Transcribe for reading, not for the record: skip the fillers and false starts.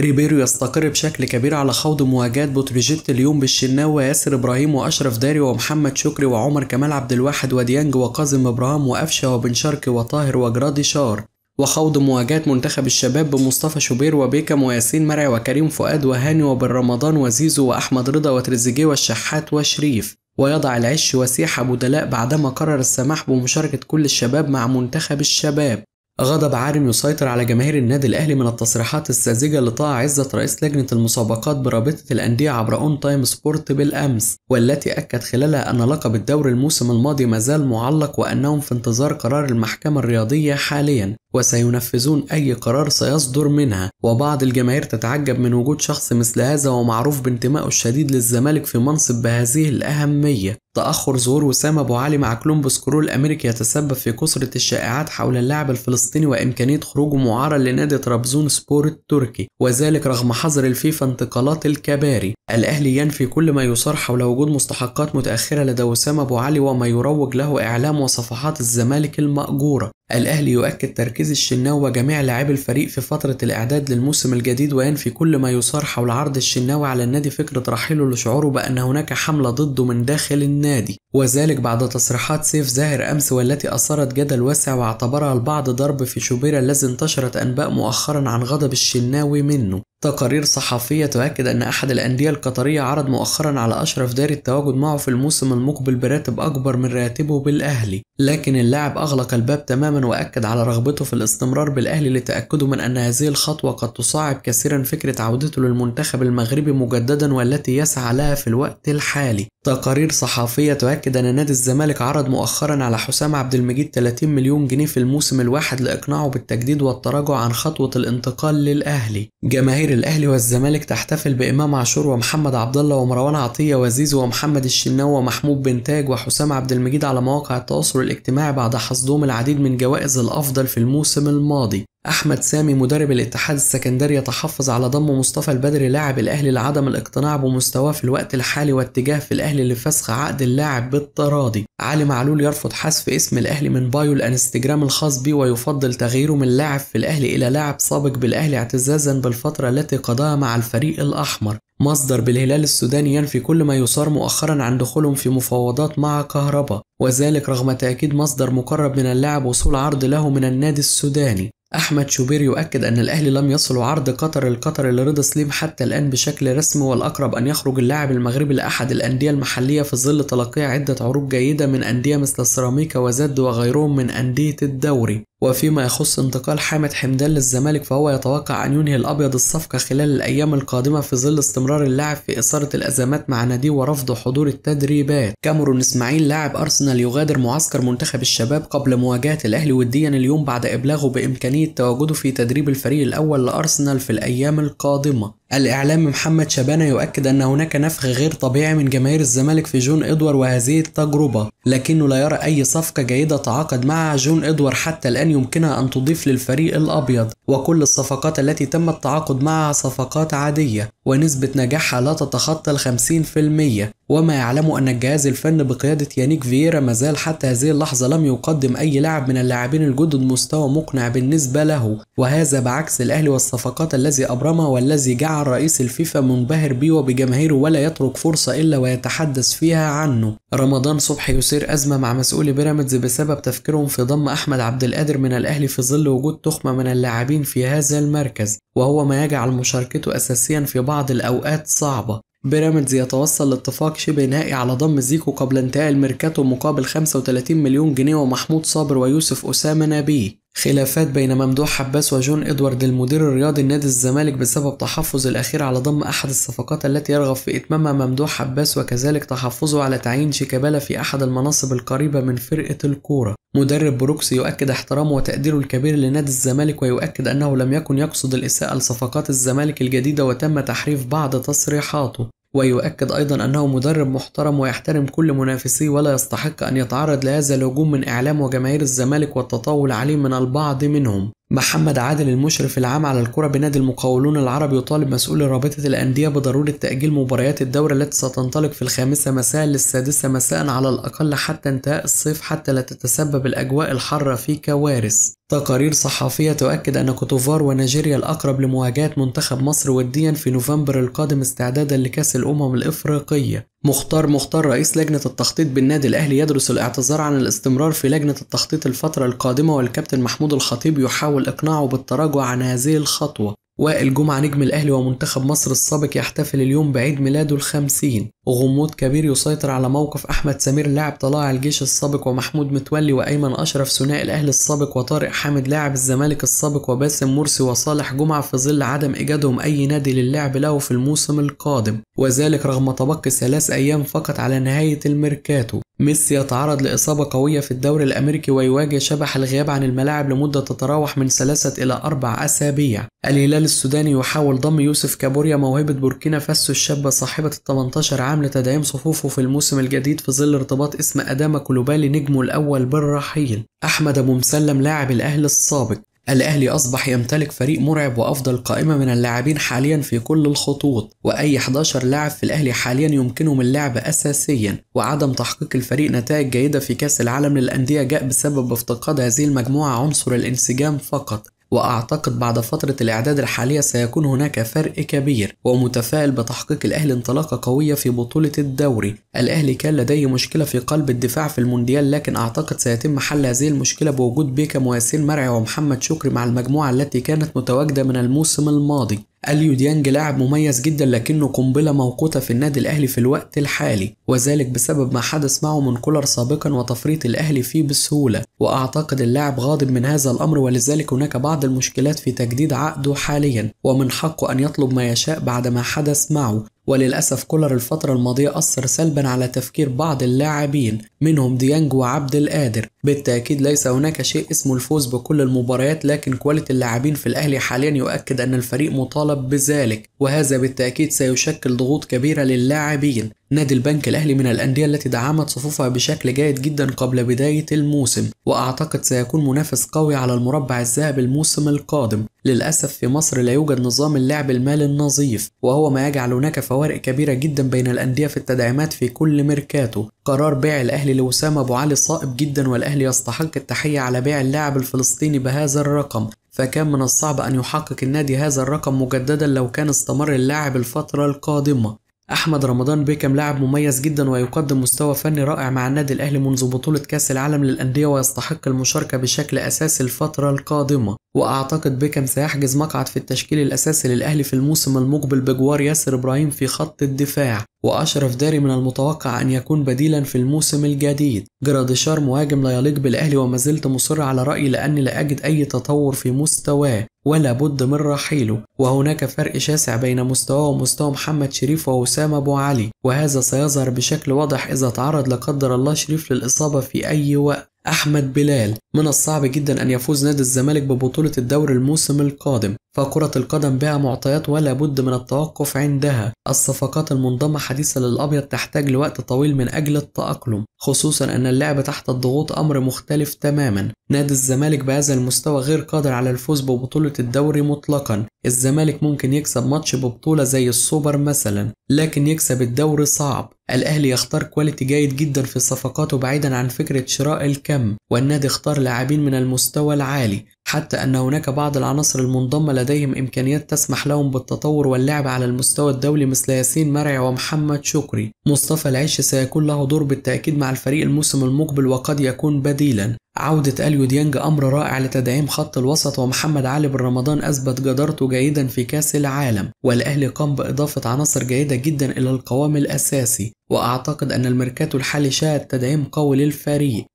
ريبيرو يستقر بشكل كبير على خوض مواجهات بتروجيت اليوم بالشناوي وياسر إبراهيم وأشرف داري ومحمد شكري وعمر كمال عبد الواحد وديانج وقاسم إبراهيم وقفشة وبن شرقي وطاهر وجرادي شار، وخوض مواجهات منتخب الشباب بمصطفى شوبير وبيكم وياسين مرعي وكريم فؤاد وهاني وبن رمضان وزيزو وأحمد رضا وتريزيجيه والشحات وشريف، ويضع العش وسيح أبو دلاء بعدما قرر السماح بمشاركة كل الشباب مع منتخب الشباب. غضب عارم يسيطر على جماهير النادي الأهلي من التصريحات الساذجة لطه عزت رئيس لجنة المسابقات برابطة الأندية عبر أون تايم سبورت بالأمس، والتي أكد خلالها أن لقب الدوري الموسم الماضي مازال معلق وأنهم في انتظار قرار المحكمة الرياضية حاليا وسينفذون أي قرار سيصدر منها. وبعض الجماهير تتعجب من وجود شخص مثل هذا ومعروف بانتمائه الشديد للزمالك في منصب بهذه الأهمية. تأخر ظهور وسام أبو علي مع كولومبوس كرو الأمريكي يتسبب في كثرة الشائعات حول اللاعب الفلسطيني وإمكانية خروجه معارا لنادي طرابزون سبور التركي، وذلك رغم حظر الفيفا انتقالات الكباري. الأهلي ينفي كل ما يصار حول وجود مستحقات متأخرة لدى وسام أبو علي وما يروج له إعلام وصفحات الزمالك المأجورة. الأهلي يؤكد تركيز الشناوي وجميع لاعبي الفريق في فترة الإعداد للموسم الجديد، وينفي كل ما يصار حول عرض الشناوي على النادي فكرة رحيله لشعوره بأن هناك حملة ضده من داخل النادي، وذلك بعد تصريحات سيف زاهر أمس والتي أثارت جدل واسع واعتبرها البعض ضرب في شوبير الذي انتشرت أنباء مؤخرا عن غضب الشناوي منه. تقارير صحفية تؤكد أن أحد الأندية القطرية عرض مؤخرا على أشرف داري التواجد معه في الموسم المقبل براتب أكبر من راتبه بالأهلي، لكن اللاعب أغلق الباب تماما وأكد على رغبته في الاستمرار بالأهلي لتأكده من أن هذه الخطوة قد تصعب كثيرا فكرة عودته للمنتخب المغربي مجددا والتي يسعى لها في الوقت الحالي. تقارير صحفية تؤكد أن نادي الزمالك عرض مؤخرا على حسام عبد المجيد 30 مليون جنيه في الموسم الواحد لإقناعه بالتجديد والتراجع عن خطوة الانتقال للأهلي. جماهير الأهلي والزمالك تحتفل بإمام عاشور ومحمد عبد الله ومروان عطية وزيزو ومحمد الشناوي ومحمود بن تاج وحسام عبد المجيد على مواقع التواصل الاجتماعي بعد حصدهم العديد من جوائز الأفضل في الموسم الماضي. أحمد سامي مدرب الاتحاد السكندري يتحفظ على ضم مصطفى البدري لاعب الأهلي لعدم الاقتناع بمستواه في الوقت الحالي واتجاه في الأهلي لفسخ عقد اللاعب بالتراضي. علي معلول يرفض حذف اسم الأهلي من بايو الانستجرام الخاص به ويفضل تغييره من لاعب في الأهلي إلى لاعب سابق بالأهلي اعتزازا بالفترة التي قضاها مع الفريق الأحمر. مصدر بالهلال السوداني ينفي كل ما يصار مؤخرا عن دخولهم في مفاوضات مع كهربا، وذلك رغم تأكيد مصدر مقرب من اللاعب وصول عرض له من النادي السوداني. أحمد شوبير يؤكد أن الأهلي لم يصل عرض قطر القطري لرضا سليم حتى الآن بشكل رسمي، والأقرب أن يخرج اللاعب المغربي لأحد الأندية المحلية في ظل تلقيه عدة عروض جيدة من أندية مثل سيراميكا وزد وغيرهم من أندية الدوري. وفيما يخص انتقال حامد حمدان للزمالك فهو يتوقع أن ينهي الأبيض الصفقة خلال الأيام القادمة في ظل استمرار اللاعب في إثارة الأزمات مع ناديه ورفض حضور التدريبات. كاميرون إسماعيل لاعب أرسنال يغادر معسكر منتخب الشباب قبل مواجهة الأهلي وديا اليوم بعد إبلاغه بإمكانية تواجده في تدريب الفريق الأول لأرسنال في الأيام القادمة. الإعلام محمد شبانة يؤكد أن هناك نفخ غير طبيعي من جماهير الزمالك في جون إدوار وهذه التجربة، لكنه لا يرى أي صفقة جيدة تعاقد معها جون إدوار حتى الآن يمكنها أن تضيف للفريق الأبيض، وكل الصفقات التي تم التعاقد معها صفقات عادية ونسبة نجاحها لا تتخطى 50%، وما يعلم أن الجهاز الفني بقيادة يانيك فييرا مازال حتى هذه اللحظة لم يقدم أي لاعب من اللاعبين الجدد مستوى مقنع بالنسبة له، وهذا بعكس الأهلي والصفقات الذي أبرمها والذي جعل رئيس الفيفا منبهر به وبجماهيره ولا يترك فرصة إلا ويتحدث فيها عنه. رمضان صبحي يثير أزمة مع مسؤولي بيراميدز بسبب تفكيرهم في ضم أحمد عبد القادر من الأهلي في ظل وجود تخمة من اللاعبين في هذا المركز، وهو ما يجعل مشاركته أساسيا في بعض الأوقات صعبة. بيراميدز يتوصل لاتفاق شبه نهائي على ضم زيكو قبل انتهاء الميركاتو مقابل 35 مليون جنيه ومحمود صابر ويوسف أسامة نبيه. خلافات بين ممدوح عباس وجون إدوارد المدير الرياضي لنادي الزمالك بسبب تحفظ الأخير على ضم أحد الصفقات التي يرغب في إتمامها ممدوح عباس، وكذلك تحفظه على تعيين شيكابالا في أحد المناصب القريبة من فرقة الكورة. مدرب بروكسي يؤكد احترامه وتقديره الكبير لنادي الزمالك ويؤكد أنه لم يكن يقصد الإساءة لصفقات الزمالك الجديدة وتم تحريف بعض تصريحاته، ويؤكد أيضا أنه مدرب محترم ويحترم كل منافسيه ولا يستحق أن يتعرض لهذا الهجوم من إعلام وجماهير الزمالك والتطاول عليه من البعض منهم. محمد عادل المشرف العام على الكرة بنادي المقاولون العربي يطالب مسؤول رابطة الأندية بضرورة تأجيل مباريات الدوري التي ستنطلق في 5 مساء للسادسة مساء على الأقل حتى انتهاء الصيف حتى لا تتسبب الأجواء الحارة في كوارث. تقارير صحفية تؤكد أن كوتوفار ونيجيريا الأقرب لمواجهة منتخب مصر وديا في نوفمبر القادم استعدادا لكأس الأمم الإفريقية. مختار رئيس لجنة التخطيط بالنادي الأهلي يدرس الاعتذار عن الاستمرار في لجنة التخطيط الفترة القادمة، والكابتن محمود الخطيب يحاول إقناعه بالتراجع عن هذه الخطوة. وائل جمعة نجم الأهلي ومنتخب مصر السابق يحتفل اليوم بعيد ميلاده ال50. غموض كبير يسيطر على موقف أحمد سمير لاعب طلائع الجيش السابق ومحمود متولي وأيمن أشرف ثنائي الأهلي السابق وطارق حامد لاعب الزمالك السابق وباسم مرسي وصالح جمعة في ظل عدم إيجادهم أي نادي للعب له في الموسم القادم، وذلك رغم تبقي 3 أيام فقط على نهاية الميركاتو. ميسي يتعرض لإصابة قوية في الدوري الأمريكي ويواجه شبح الغياب عن الملاعب لمدة تتراوح من 3 إلى 4 أسابيع. الهلال السوداني يحاول ضم يوسف كابوريا موهبة بوركينا فاسو الشابة صاحبة 18 عام لتدعيم صفوفه في الموسم الجديد في ظل ارتباط اسم أداما كولوبالي نجمه الأول بالرحيل. أحمد أبو مسلم لاعب الأهلي السابق. الأهلي أصبح يمتلك فريق مرعب وأفضل قائمة من اللاعبين حاليا في كل الخطوط، وأي 11 لاعب في الأهلي حاليا يمكنهم اللعب أساسيا، وعدم تحقيق الفريق نتائج جيدة في كأس العالم للأندية جاء بسبب افتقاد هذه المجموعة عنصر الانسجام فقط. وأعتقد بعد فترة الإعداد الحالية سيكون هناك فرق كبير، ومتفائل بتحقيق الأهلي انطلاقة قوية في بطولة الدوري. الأهلي كان لديه مشكلة في قلب الدفاع في المونديال، لكن أعتقد سيتم حل هذه المشكلة بوجود بيكام وياسين مرعي ومحمد شكري مع المجموعة التي كانت متواجدة من الموسم الماضي. أليو ديانج لاعب مميز جدا لكنه قنبلة موقوتة في النادي الأهلي في الوقت الحالي، وذلك بسبب ما حدث معه من كولر سابقا وتفريط الأهلي فيه بسهولة، وأعتقد اللاعب غاضب من هذا الأمر، ولذلك هناك بعض المشكلات في تجديد عقده حاليا، ومن حقه أن يطلب ما يشاء بعد ما حدث معه. وللأسف كولر الفترة الماضية أثر سلبا على تفكير بعض اللاعبين منهم ديانج وعبد القادر. بالتأكيد ليس هناك شيء اسمه الفوز بكل المباريات، لكن كواليتي اللاعبين في الأهلي حاليا يؤكد أن الفريق مطالب بذلك، وهذا بالتأكيد سيشكل ضغوط كبيرة للاعبين. نادي البنك الأهلي من الأندية التي دعمت صفوفها بشكل جيد جدا قبل بداية الموسم، وأعتقد سيكون منافس قوي على المربع الذهبي الموسم القادم. للأسف في مصر لا يوجد نظام اللعب المالي النظيف، وهو ما يجعل هناك فوارق كبيرة جدا بين الأندية في التدعيمات في كل ميركاتو. قرار بيع الأهلي لوسام أبو علي صائب جدا، والأهلي يستحق التحية على بيع اللاعب الفلسطيني بهذا الرقم، فكان من الصعب أن يحقق النادي هذا الرقم مجددا لو كان استمر اللاعب الفترة القادمة. أحمد رمضان بيكام لاعب مميز جدا ويقدم مستوى فني رائع مع النادي الأهلي منذ بطولة كأس العالم للأندية، ويستحق المشاركة بشكل أساسي الفترة القادمة. وأعتقد بيكام سيحجز مقعد في التشكيل الأساسي للأهلي في الموسم المقبل بجوار ياسر إبراهيم في خط الدفاع، وأشرف داري من المتوقع أن يكون بديلا في الموسم الجديد. جراديشار مهاجم لا يليق بالأهلي، وما زلت مصر على رأيي لأني لا أجد أي تطور في مستواه ولا بد من رحيله، وهناك فرق شاسع بين مستواه ومستوى محمد شريف ووسام أبو علي، وهذا سيظهر بشكل واضح إذا تعرض لا قدر الله شريف للإصابة في أي وقت. أحمد بلال: من الصعب جدا أن يفوز نادي الزمالك ببطولة الدوري الموسم القادم، فكرة القدم بها معطيات ولا بد من التوقف عندها. الصفقات المنضمة حديثا للأبيض تحتاج لوقت طويل من أجل التأقلم، خصوصا أن اللعب تحت الضغوط أمر مختلف تماما. نادي الزمالك بهذا المستوى غير قادر على الفوز ببطولة الدوري مطلقا. الزمالك ممكن يكسب ماتش ببطولة زي السوبر مثلا، لكن يكسب الدوري صعب. الأهلي يختار كواليتي جيد جدا في صفقاته بعيدا عن فكرة شراء الكم، والنادي اختار لاعبين من المستوى العالي، حتى أن هناك بعض العناصر المنضمة لديهم إمكانيات تسمح لهم بالتطور واللعب على المستوى الدولي مثل ياسين مرعي ومحمد شكري. مصطفى العيش سيكون له دور بالتأكيد مع الفريق الموسم المقبل وقد يكون بديلا. عودة أليو ديانج أمر رائع لتدعيم خط الوسط، ومحمد علي بن رمضان أثبت جدارته جيدا في كأس العالم، والأهلي قام بإضافة عناصر جيدة جدا إلى القوام الأساسي، وأعتقد أن الميركاتو الحالي شهد تدعيم قوي للفريق.